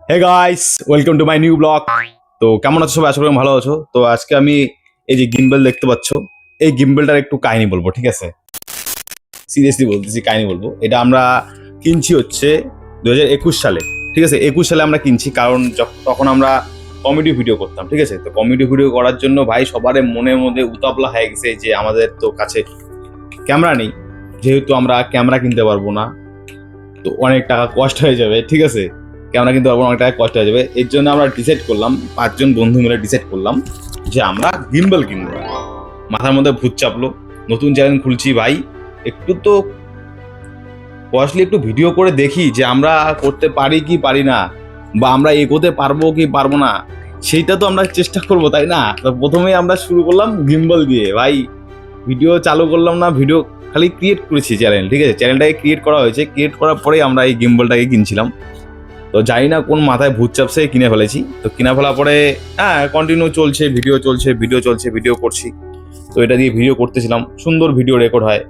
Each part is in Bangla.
Hey guys, welcome to my new blog. তো কেমন আছো সবাই? আশা করি ভালো আছো। তো আজকে আমি এই যে গিম্বল দেখতে পাচ্ছ, এই গিম্বলটার একটু কাহিনী বলবো, ঠিক আছে? সিরিয়াসলি বলতেছি, কাহিনী বলবো। এটা আমরা কিনছি হচ্ছে 2021 সালে, ঠিক আছে? 21 সালে আমরা কিনছি, কারণ তখন আমরা কমেডি ভিডিও করতাম, ঠিক আছে? তো কমেডি ভিডিও করার জন্য ভাই সবার মনের মধ্যে উতাপলা হয়ে গেছে যে আমাদের তো কাছে ক্যামেরা নেই, যেহেতু আমরা ক্যামেরা কিনতে পারবো না, তো অনেক টাকা কষ্ট হয়ে যাবে, ঠিক আছে? ক্যামেরা কিনতে পারবো না, অনেক টাকা কষ্ট হয়ে যাবে। এর জন্য আমরা ডিসাইড করলাম, 5জন বন্ধু মিলে ডিসাইড করলাম যে আমরা গিম্বল কিনবো। মাথার মধ্যে ভূত চাপলো, নতুন চ্যানেল খুলছি ভাই, একটু তো কস্টলি একটু ভিডিও করে দেখি যে আমরা করতে পারি কি পারি না, বা আমরা এগোতে পারবো কি পারবো না, সেইটা তো আমরা চেষ্টা করবো, তাই না? তো প্রথমেই আমরা শুরু করলাম গিম্বল দিয়ে ভাই। ভিডিও চালু করলাম না, ভিডিও খালি ক্রিয়েট করেছি চ্যানেল, ঠিক আছে? চ্যানেলটাকে ক্রিয়েট করা হয়েছে, ক্রিয়েট করার পরেই আমরা এই গিম্বলটাকে কিনছিলাম। তো জানি না কোন মাথায় ভূত চাপসে কিনে ফেলেছি। তো কিনে ফেলার পরে কন্টিনিউ চলছে, ভিডিও চলছে, ভিডিও করছি। তো এটা দিয়ে ভিডিও করতেছিলাম, সুন্দর ভিডিও রেকর্ড হয়,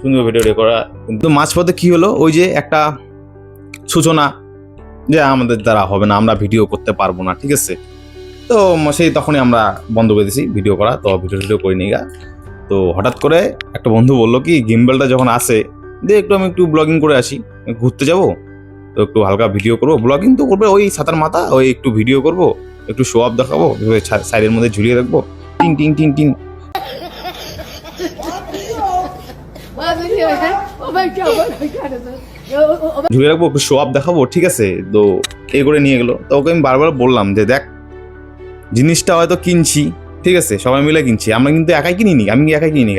সুন্দর ভিডিও রেকর্ড হয়। কিন্তু মাঝপথে কি হলো, ওই যে একটা সূচনা যে আমাদের দ্বারা হবে না, আমরা ভিডিও করতে পারবো না, ঠিক আছে? তো সেই তখনই আমরা বন্ধ করে দিয়েছি ভিডিও করা, তো ভিডিও করি নি গা। তো হঠাৎ করে একটা বন্ধু বললো কি, গিম্বলটা যখন আসে দিয়ে একটু আমি একটু ব্লগিং করে আসি, ঘুরতে যাবো, তো একটু হালকা ভিডিও করবো, ব্লগিং তো করবে ওই সাতার মাথা, ওই একটু ভিডিও করবো, একটু শো অফ দেখাবো, সাইডের মধ্যে ঝুলিয়ে রাখবো, টিং টিং টিং টিং ঝুলিয়ে রাখবো, একটু শো অফ দেখাবো, ঠিক আছে? তো এই করে নিয়ে গেলো। তো ওকে আমি বারবার বললাম যে দেখ, জিনিসটা হয়তো কিনছি, ঠিক আছে, সবাই মিলে কিনছি, আমরা কিন্তু একাই কিনিনি, আমি একাই কিনিনি,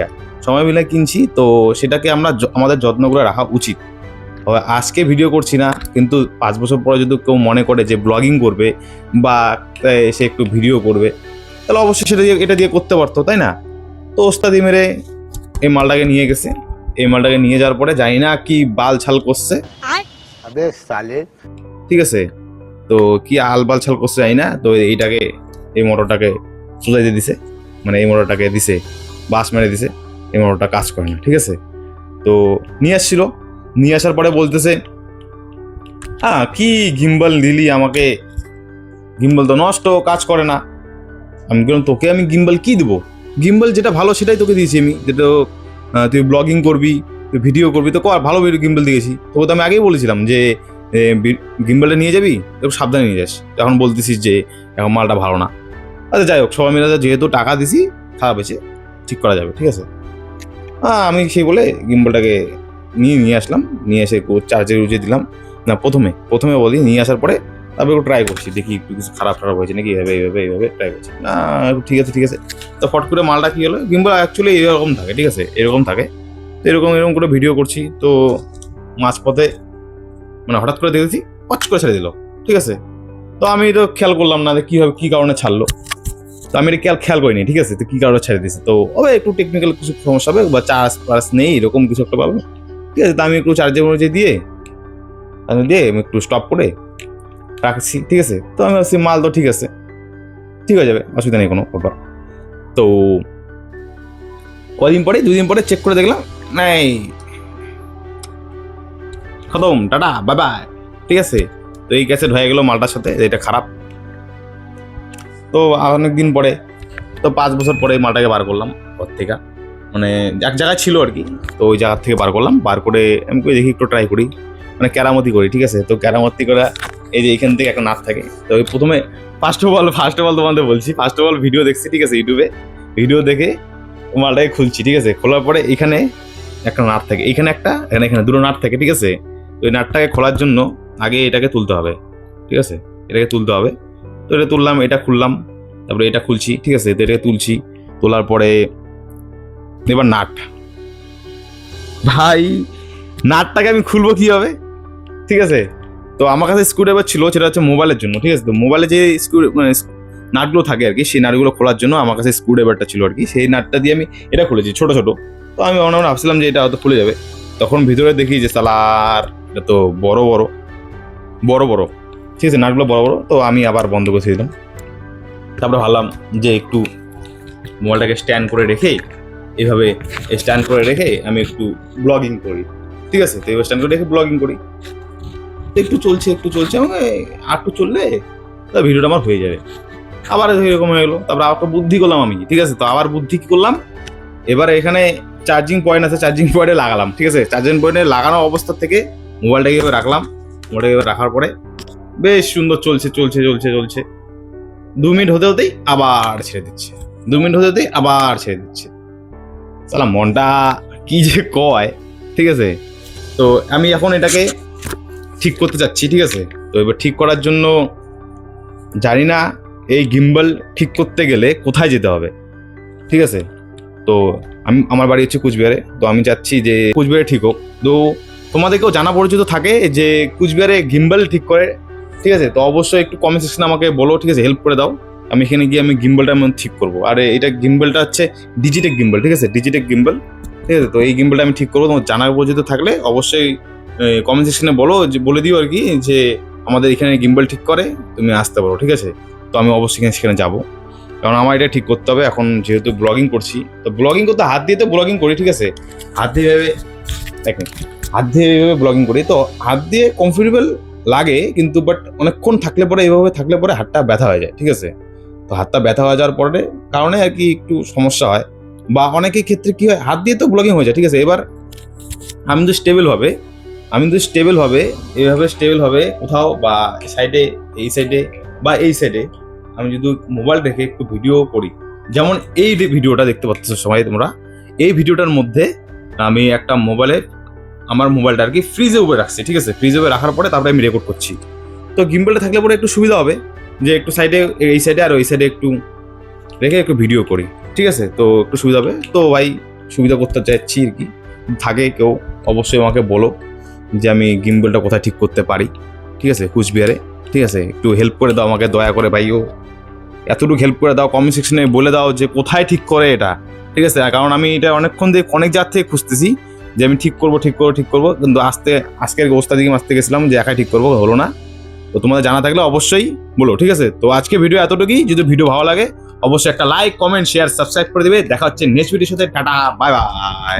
সবাই মিলে কিনছি, তো সেটাকে আমরা আমাদের যত্ন করে রাখা উচিত। আজকে ভিডিও করছি না, কিন্তু 5 বছর পরে যদি কেউ মনে করে যে ব্লগিং করবে বা সে একটু ভিডিও করবে, তাহলে অবশ্যই সেটা দিয়ে এটা দিয়ে করতে পারতো, তাই না? তো ওস্তাদি মেরে এই মালটাকে নিয়ে গেছে। এই মালটাকে নিয়ে যাওয়ার পরে জানি না কি বাল ছাল করছে, ঠিক আছে? তো কি আল বাল ছাল করছে জানি না। তো এইটাকে, এই মোটরটাকে সোজা দিয়ে দিছে, মানে এই মোটরটাকে দিছে বাস মেরে দিছে, এই মোটরটা কাজ করে না, ঠিক আছে? তো নিয়ে আসছিল, নিয়ে আসার পরে বলতেছে কি গিম্বল দিলি আমাকে, গিম্বল তো নষ্ট, কাজ করে না। আমি বললাম তোকে আমি গিম্বল কি দেবো, গিম্বল যেটা ভালো সেটাই তোকে দিয়েছি আমি, যেটা তুই ব্লগিং করবি, তুই ভিডিও করবি, তো ভালো ভিডিও গিম্বল দিয়েছি। তোকে তো আমি আগেই বলেছিলাম যে গিম্বলটা নিয়ে যাবি, একটু সাবধানে নিয়ে যাস, এখন বলতেছিস যে এখন মালটা ভালো না। আচ্ছা যাই হোক, সবাই মিলে যেহেতু টাকা দিছি, খারাপ হয়েছে, ঠিক করা যাবে, ঠিক আছে? আমি সেই বলে গিম্বলটাকে নিয়ে আসলাম, নিয়ে এসে চার্জে উঠিয়ে দিলাম। না, প্রথমে বলি, নিয়ে আসার পরে তারপরে একটু ট্রাই করছি, দেখি একটু কিছু খারাপ হয়েছে নাকি, এইভাবে ট্রাই করছি না, ঠিক আছে। তো ফট করে মালটা কি হলো, গিম্বল অ্যাকচুয়ালি এরকম থাকে, ঠিক আছে, এরকম থাকে। তো এরকম করে ভিডিও করছি, তো মাঝপথে মানে হঠাৎ করে দেখেছি পচ করে ছেড়ে দিল, ঠিক আছে? তো আমি তো খেয়াল করলাম না কি কারণে ছাড়লো, তো আমি এটা খেয়াল করিনি, ঠিক আছে? তো কি কারণে ছেড়ে দিয়েছে, তো একটু টেকনিক্যাল কিছু সমস্যা হবে, বা চার্জ নেই, এরকম কিছু একটা পাবো, ঠিক আছে? তো আমি একটু চার্জের মধ্যে দিয়ে আমি একটু স্টপ করে রাখছি, ঠিক আছে? তো আমি ভাবছি মাল তো ঠিক আছে, ঠিক হয়ে যাবে, অসুবিধা নেই কোনো ব্যাপার। তো দুদিন পরে চেক করে দেখলাম নাই, খতম, টাটা, বাই বাই, ঠিক আছে? তো এই ক্যাসেট হয়ে গেল মালটার সাথে, এটা খারাপ। তো অনেক দিন পরে, তো 5 বছর পরে এই মালটাকে বার করলাম ঘর থেকে, মানে এক জায়গায় ছিল আর কি, তো ওই জায়গার থেকে বার করলাম, বার করে আমি দেখি একটু ট্রাই করি, মানে কেরামতি করি, ঠিক আছে? তো কেরামতি করে এই যে এখান থেকে একটা নাট থাকে, তো ওই প্রথমে ফার্স্ট অফ অল তোমাদের বলছি, ফার্স্ট অফ অল ভিডিও দেখছি, ঠিক আছে? ইউটিউবে ভিডিও দেখে মালটাকে খুলছি, ঠিক আছে? খোলার পরে এখানে একটা নাট থাকে, এখানে একটা, এখানে দুটো নাট থাকে, ঠিক আছে? তো এই নাটটাকে খোলার জন্য আগে এটাকে তুলতে হবে, ঠিক আছে? এটাকে তুলতে হবে। তো এটা তুললাম, এটা খুললাম, তারপরে এটা খুলছি, ঠিক আছে? তো এটাকে তুলছি, তোলার পরে এবার নাট, ভাই নাটটাকে আমি খুলবো কিভাবে, ঠিক আছে? তো আমার কাছে স্ক্রুড্রাইভার ছিল, সেটা হচ্ছে মোবাইলের জন্য, ঠিক আছে? তো মোবাইলে যে মানে নাটগুলো থাকে আর কি, সেই নাটগুলো খোলার জন্য আমার কাছে স্ক্রুড্রাইভারটা ছিল আর কি, সেই নাটটা দিয়ে আমি এটা খুলেছি, ছোট। তো আমি ভাবছিলাম যে এটা হয়তো খুলে যাবে, তখন ভিতরে দেখি যে সালার এটা তো বড়, ঠিক আছে? নাটগুলো বড়। তো আমি আবার বন্ধ করে দিলাম। তারপরে ভাবলাম যে একটু মোবাইলটাকে স্ট্যান্ড করে রেখে, এইভাবে স্ট্যান্ড করে রেখে আমি একটু ব্লগিং করি, ঠিক আছে? তো এইভাবে স্ট্যান্ড করে রেখে ব্লগিং করি। তো একটু চলছে আমাকে আর একটু চললে তো ভিডিওটা আমার হয়ে যাবে। আবার এরকম হয়ে গেলো, তারপর আবার বুদ্ধি করলাম আমি, ঠিক আছে। তো আবার বুদ্ধি কি করলাম, এবার এখানে চার্জিং পয়েন্ট আছে, চার্জিং পয়েন্টে লাগালাম, ঠিক আছে। চার্জিং পয়েন্টে লাগানো অবস্থা থেকে মোবাইলটাকে এবার রাখলাম। মোবাইলটাকে এবার রাখার পরে বেশ সুন্দর চলছে 2 মিনিট হতে হতেই আবার ছেড়ে দিচ্ছে, 2 মিনিট হতে হতেই আবার ছেড়ে দিচ্ছে। সালা মনটা কি যে কয়, ঠিক আছে। তো আমি এখন এটাকে ঠিক করতে চাচ্ছি, ঠিক আছে। তো এবার ঠিক করার জন্য জানি না এই গিম্বল ঠিক করতে গেলে কোথায় যেতে হবে, ঠিক আছে। তো আমার বাড়ি হচ্ছে কুচবিহারে, তো আমি চাচ্ছি যে কুচবিহারে ঠিক হোক। তো তোমাদেরকেও জানা পরিচিত থাকে যে কুচবিহারে গিম্বল ঠিক করে, ঠিক আছে। তো অবশ্যই একটু কমেন্ট সেকশনে আমাকে বলো, ঠিক আছে, হেল্প করে দাও। আমি এখানে গিয়ে আমি গিম্বলটা আমি ঠিক করবো। আর এটা গিম্বলটা হচ্ছে ডিজিটেক গিম্বল, ঠিক আছে, ডিজিটেক গিম্বল, ঠিক আছে। তো এই গিম্বলটা আমি ঠিক করবো। তোমার জানা পরিচিত থাকলে অবশ্যই কমেন্ট সেকশনে বলে দিও আর কি, যে আমাদের এখানে গিম্বল ঠিক করে, তুমি আসতে পারো, ঠিক আছে। তো আমি অবশ্যই সেখানে যাবো, কারণ আমার এটা ঠিক করতে হবে। এখন যেহেতু ব্লগিং করছি, তো ব্লগিং করতে হাত দিয়ে তো ব্লগিং করি, ঠিক আছে। হাত দিয়ে এইভাবে ব্লগিং করি, তো হাত দিয়ে কমফোর্টেবল লাগে, কিন্তু বাট অনেকক্ষণ এইভাবে থাকলে পরে হাতটা ব্যথা হয়ে যায়, ঠিক আছে। তো হাতটা ব্যথা হয়ে যাওয়ার পরে কারণে আর কি একটু সমস্যা হয়, বা অনেকের ক্ষেত্রে কি হয়, হাত দিয়ে তো ব্লগিং হয়ে যায়, ঠিক আছে। এবার আমি তো স্টেবল হবে এইভাবে স্টেবল হবে কোথাও, বা এই সাইডে বা এই সাইডে আমি যদি মোবাইল রেখে একটু ভিডিও করি, যেমন এই ভিডিওটা দেখতে পাচ্ছ সবাই তোমরা। এই ভিডিওটার মধ্যে আমি একটা আমার মোবাইলটা আর কি ফ্রিজে উপরে রাখছি, ঠিক আছে। ফ্রিজে উপরে রাখার পরে তারপরে আমি রেকর্ড করছি। তো গিম্বলটা থাকলে পরে একটু সুবিধা হবে, যে একটু সাইডে, এই সাইডে আর ওই সাইডে একটু রেখে একটু ভিডিও করি, ঠিক আছে। তো একটু সুবিধা হবে, তো ভাই সুবিধা করতে চাইছি আর কি। থাকে কেউ অবশ্যই আমাকে বলো যে আমি গিম্বলটা কোথায় ঠিক করতে পারি, ঠিক আছে, কুচবিহারে, ঠিক আছে। একটু হেল্প করে দাও আমাকে দয়া করে ভাইও, এতটুকু হেল্প করে দাও, কমেন্ট সেকশনে বলে দাও যে কোথায় ঠিক করে এটা, ঠিক আছে। কারণ আমি এটা অনেকক্ষণ দিয়ে অনেক জায়গা থেকে খুঁজতেছি যে আমি ঠিক করবো, কিন্তু আজকের অবস্থা দিকে আসতে গেছিলাম যে একাই ঠিক করবো, হলো না। তো তোমাদের জানা থাকলে অবশ্যই বলো, ঠিক আছে। তো আজকে ভিডিও এতটুকুই। যদি ভিডিও ভালো লাগে অবশ্যই একটা লাইক, কমেন্ট, শেয়ার, সাবস্ক্রাইব করে দিবে। দেখা হচ্ছে নেক্সট ভিডিওর সাথে। Tata, bye bye.